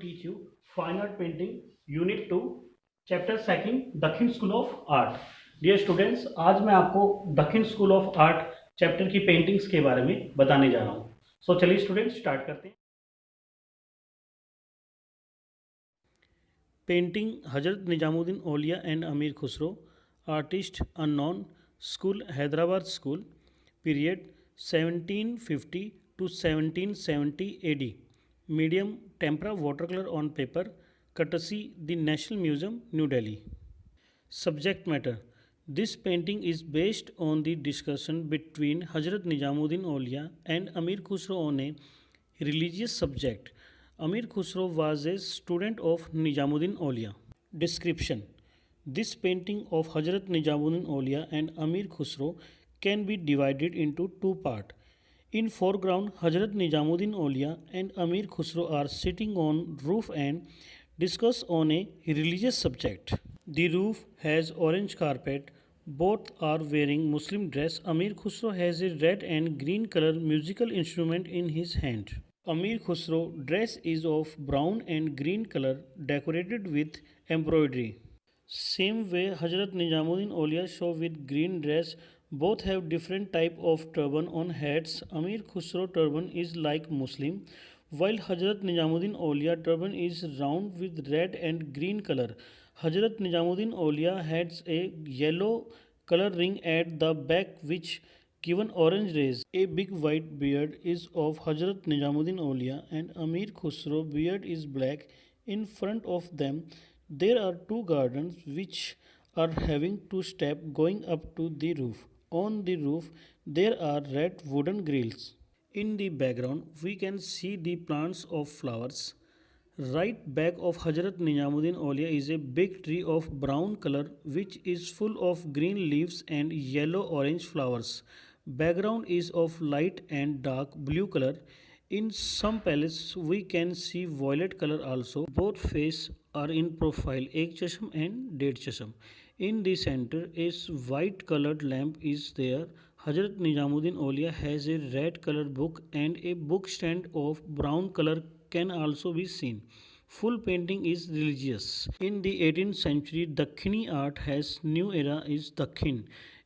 teach you Fine Art Painting Unit 2 Chapter 2 दक्षिण school of art. Dear students, आज मैं आपको दक्षिण स्कूल ऑफ आर्ट चैप्टर की पेंटिंग्स के बारे में बताने जा रहा हूँ। सो चलिए स्टूडेंट्स स्टार्ट करते हैं। Painting Hazrat Nizamuddin Auliya and अमीर Khusro, artist unknown, school Hyderabad school, period 1750 to 1770 AD, medium tempera watercolor on paper, courtesy the National Museum, New Delhi. Subject matter: this painting is based on the discussion between Hazrat Nizamuddin Aulia and Amir Khusro on a religious subject. Amir Khusro was a student of Nizamuddin Aulia. Description: this painting of Hazrat Nizamuddin Aulia and Amir Khusro can be divided into two parts. In foreground, Hazrat Nizamuddin Aulia and Amir Khusro are sitting on roof and discuss on a religious subject. The roof has orange carpet. Both are wearing Muslim dress. Amir Khusro has a red and green color musical instrument in his hand. Amir Khusro dress is of brown and green color decorated with embroidery. Same way Hazrat Nizamuddin Aulia show with green dress. Both have different type of turban on heads. Amir Khusro turban is like Muslim, while Hazrat Nizamuddin Aulia turban is round with red and green color. Hazrat Nizamuddin Aulia has a yellow color ring at the back which given orange rays. A big white beard is of Hazrat Nizamuddin Aulia and Amir Khusro beard is black. In front of them there are two gardens which are having two steps going up to the roof. On the roof there are red wooden grills. In the background we can see the plants of flowers. Right back of Hazrat Nizamuddin Aulia is a big tree of brown color which is full of green leaves and yellow orange flowers. Background is of light and dark blue color. In some palace we can see violet color also. Both faces are in profile, एक चश्म and डेढ़ चश्म. In the center a white colored lamp is there. Hazrat Nizamuddin Aulia has a red color book and a book stand of brown color can also be seen. Full painting is religious. In the 18th century, Dakshini art has new era is Dakhin.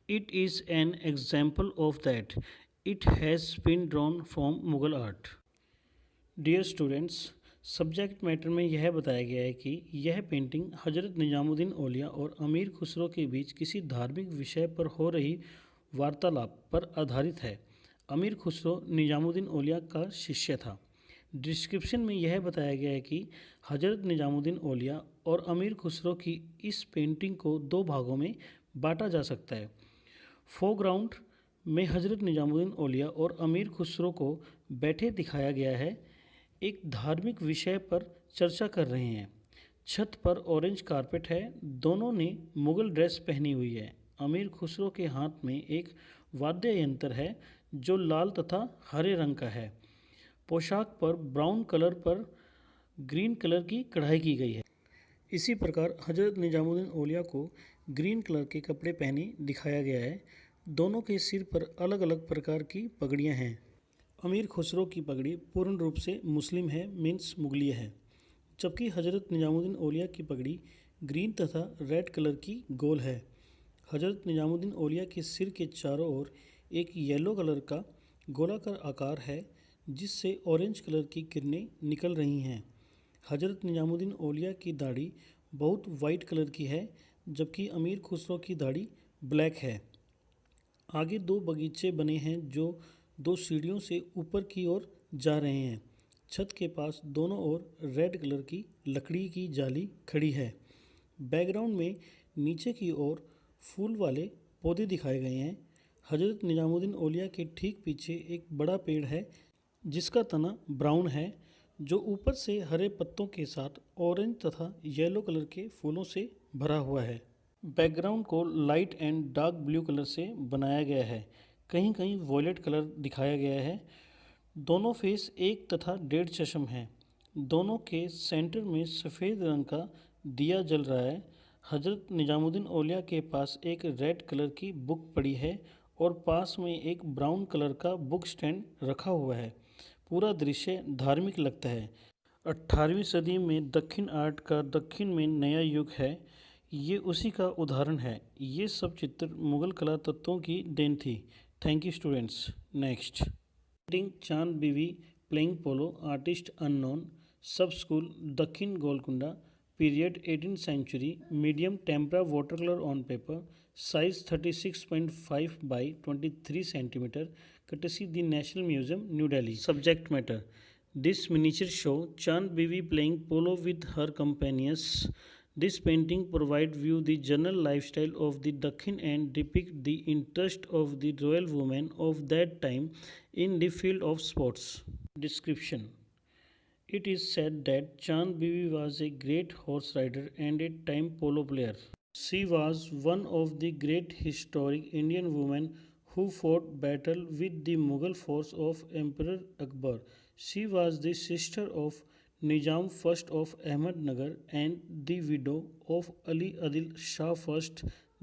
It is an example of that. It has been drawn from Mughal art. Dear students, subject matter में यह बताया गया है कि यह painting Hazrat Nizamuddin औलिया और अमीर खुसरो के बीच किसी धार्मिक विषय पर हो रही वार्तालाप पर आधारित है। अमीर खुसरो निजामुद्दीन औलिया का शिष्य था। डिस्क्रिप्शन में यह बताया गया है कि हजरत निजामुद्दीन औलिया और अमीर खुसरो की इस पेंटिंग को दो भागों में बांटा जा सकता है। फोरग्राउंड में हजरत निजामुद्दीन औलिया और अमीर खुसरो को बैठे दिखाया गया है, एक धार्मिक विषय पर चर्चा कर रहे हैं। छत पर ऑरेंज कारपेट है। दोनों ने मुग़ल ड्रेस पहनी हुई है। अमीर खुसरो के हाथ में एक वाद्य यंत्र है जो लाल तथा हरे रंग का है। पोशाक पर ब्राउन कलर पर ग्रीन कलर की कढ़ाई की गई है। इसी प्रकार हजरत निजामुद्दीन औलिया को ग्रीन कलर के कपड़े पहने दिखाया गया है। दोनों के सिर पर अलग अलग प्रकार की पगड़ियाँ हैं। अमीर खुसरो की पगड़ी पूर्ण रूप से मुस्लिम है, मीन्स मुगलिया है, जबकि हजरत निजामुद्दीन औलिया की पगड़ी ग्रीन तथा रेड कलर की गोल है। हजरत निजामुद्दीन औलिया के सिर के चारों ओर एक येलो कलर का गोलाकार आकार है जिससे ऑरेंज कलर की किरणें निकल रही हैं। हजरत निजामुद्दीन औलिया की दाढ़ी बहुत वाइट कलर की है जबकि अमीर खुसरो की दाढ़ी ब्लैक है। आगे दो बगीचे बने हैं जो दो सीढ़ियों से ऊपर की ओर जा रहे हैं। छत के पास दोनों ओर रेड कलर की लकड़ी की जाली खड़ी है। बैकग्राउंड में नीचे की ओर फूल वाले पौधे दिखाए गए हैं। हजरत निजामुद्दीन औलिया के ठीक पीछे एक बड़ा पेड़ है जिसका तना ब्राउन है जो ऊपर से हरे पत्तों के साथ ऑरेंज तथा येलो कलर के फूलों से भरा हुआ है। बैकग्राउंड को light and dark blue colour से बनाया गया है। कहीं कहीं वॉयलेट कलर दिखाया गया है। दोनों फेस एक तथा डेढ़ चश्म है। दोनों के सेंटर में सफ़ेद रंग का दिया जल रहा है। हजरत निजामुद्दीन औलिया के पास एक रेड कलर की बुक पड़ी है और पास में एक ब्राउन कलर का बुक स्टैंड रखा हुआ है। पूरा दृश्य धार्मिक लगता है। 18वीं सदी में दक्षिण आर्ट का दक्षिण में नया युग है, ये उसी का उदाहरण है। ये सब चित्र मुगल कला तत्वों की देन थी। Thank you students. Next painting Chand Bibi playing polo, artist unknown, sub school दक्षिण Golconda, period 18th century, medium tempera water colour on paper, size 36.5 by 23 centimetre, courtesy the National Museum, New Delhi. Subject matter: this miniature show Chand Bibi playing polo with her companions. This painting provide view the general lifestyle of the Dakhin and depict the interest of the royal women of that time in the field of sports. Description: it is said that Chand Bibi was a great horse rider and a time polo player. She was one of the great historic Indian women who fought battle with the Mughal force of Emperor Akbar. She was the sister of Nizam I of Ahmednagar and the widow of Ali Adil Shah I,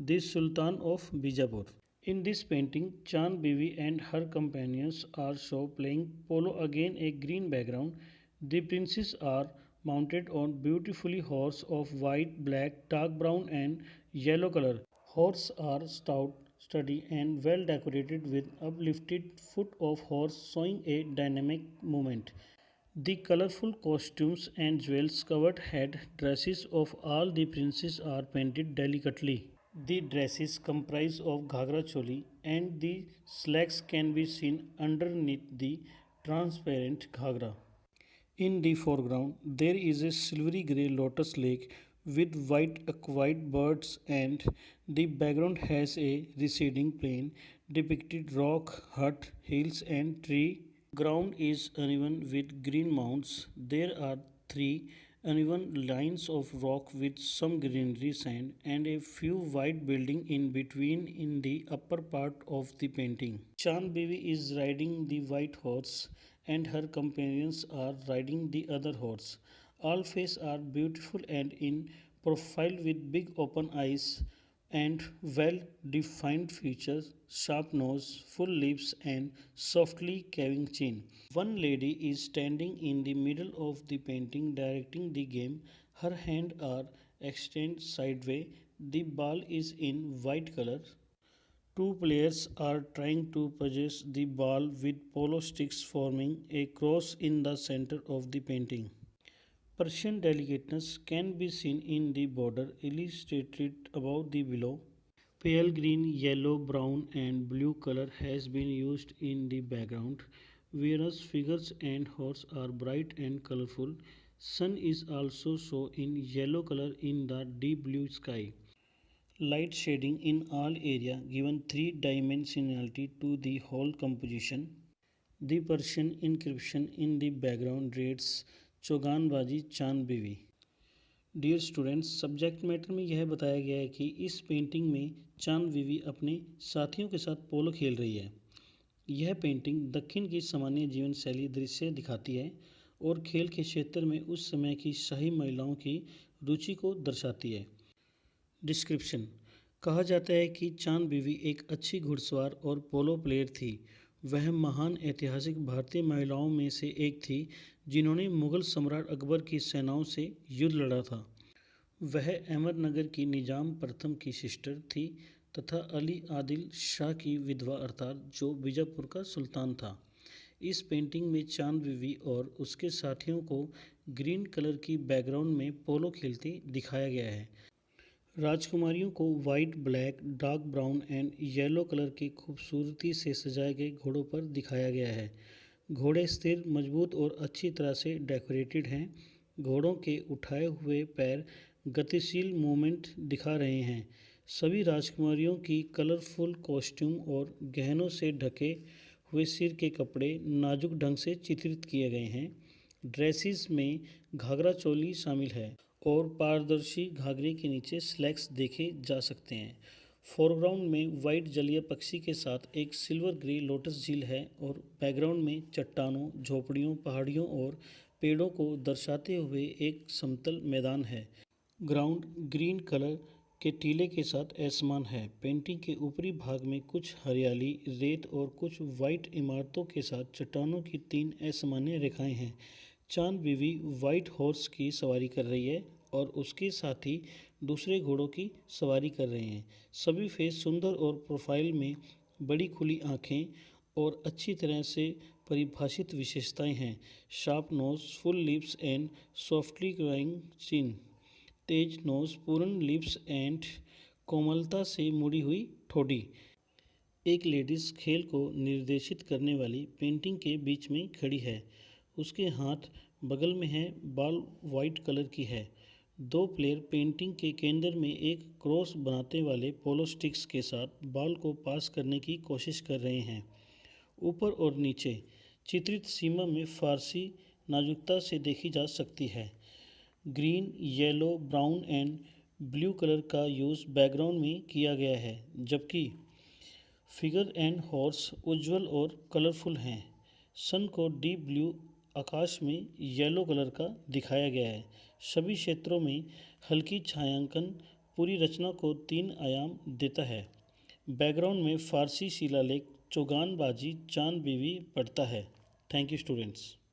the Sultan of Bijapur. In this painting, Chand Bibi and her companions are shown playing polo against a green background. The princes are mounted on beautifully horse of white, black, dark brown and yellow color. Horse are stout, sturdy and well decorated with uplifted foot of horse showing a dynamic movement. The colorful costumes and jewels covered head dresses of all the princes are painted delicately. The dresses comprise of ghagra choli and the slacks can be seen underneath the transparent ghagra. In the foreground, there is a silvery grey lotus lake with white aquatic birds, and the background has a receding plain depicted rock, hut, hills, and tree. Ground is uneven with green mounds. There are three uneven lines of rock with some greenery sand and a few white buildings in between in the upper part of the painting. Chand Bibi is riding the white horse and her companions are riding the other horse. All faces are beautiful and in profile with big open eyes and well defined features, sharp nose, full lips, and softly curving chin. One lady is standing in the middle of the painting directing the game. Her hands are extended sideways. The ball is in white color. Two players are trying to possess the ball with polo sticks forming a cross in the center of the painting. Persian delicateness can be seen in the border illustrated above the below. Pale green, yellow, brown and blue color has been used in the background, whereas figures and horse are bright and colorful. Sun is also shown in yellow color in the deep blue sky. Light shading in all area given three-dimensionality to the whole composition. The Persian inscription in the background reads चौगानबाजी चांद बीवी। Dear students, subject matter में यह बताया गया है कि इस painting में चांद बीवी अपने साथियों के साथ पोलो खेल रही है। यह पेंटिंग दक्षिण की सामान्य जीवन शैली दृश्य दिखाती है और खेल के क्षेत्र में उस समय की शाही महिलाओं की रुचि को दर्शाती है। डिस्क्रिप्शन: कहा जाता है कि चांद बीवी एक अच्छी घुड़सवार और पोलो प्लेयर थी। वह महान ऐतिहासिक भारतीय महिलाओं में से एक थी जिन्होंने मुगल सम्राट अकबर की सेनाओं से युद्ध लड़ा था। वह अहमदनगर की निजाम प्रथम की सिस्टर थी तथा अली आदिल शाह की विधवा अर्थात जो बीजापुर का सुल्तान था। इस पेंटिंग में चांद बीवी और उसके साथियों को ग्रीन कलर की बैकग्राउंड में पोलो खेलते दिखाया गया है। राजकुमारियों को white, black, dark brown and yellow colour की खूबसूरती से सजाए गए घोड़ों पर दिखाया गया है। घोड़े स्थिर, मजबूत और अच्छी तरह से डेकोरेटेड हैं। घोड़ों के उठाए हुए पैर गतिशील मूवमेंट दिखा रहे हैं। सभी राजकुमारियों की कलरफुल कॉस्ट्यूम और गहनों से ढके हुए सिर के कपड़े नाजुक ढंग से चित्रित किए गए हैं। ड्रेसेस में घाघरा चोली शामिल है और पारदर्शी घाघरे के नीचे स्लैक्स देखे जा सकते हैं। फोरग्राउंड में वाइट जलीय पक्षी के साथ एक सिल्वर ग्रे लोटस झील है और बैकग्राउंड में चट्टानों, झोपड़ियों, पहाड़ियों और पेड़ों को दर्शाते हुए एक समतल मैदान है। ग्राउंड ग्रीन कलर के टीले के साथ आसमान है। पेंटिंग के ऊपरी भाग में कुछ हरियाली, रेत और कुछ वाइट इमारतों के साथ चट्टानों की तीन असामान्य रेखाएं हैं। चांद बीवी वाइट हॉर्स की सवारी कर रही है और उसके साथ ही दूसरे घोड़ों की सवारी कर रहे हैं। सभी फेस सुंदर और प्रोफाइल में बड़ी खुली आँखें और अच्छी तरह से परिभाषित विशेषताएं हैं। Sharp nose, full lips and softly greying chin. तेज नोज, पूर्ण लिप्स एंड कोमलता से मुड़ी हुई ठोड़ी। एक लेडीज खेल को निर्देशित करने वाली पेंटिंग के बीच में खड़ी है। उसके हाथ बगल में है, बॉल वाइट कलर की है। दो प्लेयर पेंटिंग के केंद्र में एक क्रॉस बनाते वाले पोलो स्टिक्स के साथ बॉल को पास करने की कोशिश कर रहे हैं। ऊपर और नीचे चित्रित सीमा में फारसी नाजुकता से देखी जा सकती है। Green, yellow, brown and blue colour का यूज़ बैकग्राउंड में किया गया है, जबकि फिगर एंड हॉर्स उज्ज्वल और कलरफुल हैं। सन को डीप ब्लू आकाश में येलो कलर का दिखाया गया है। सभी क्षेत्रों में हल्की छायांकन पूरी रचना को 3 आयाम देता है। बैकग्राउंड में फारसी शिलालेख चौगान बाजी चांद बीवी पड़ता है। Thank you students.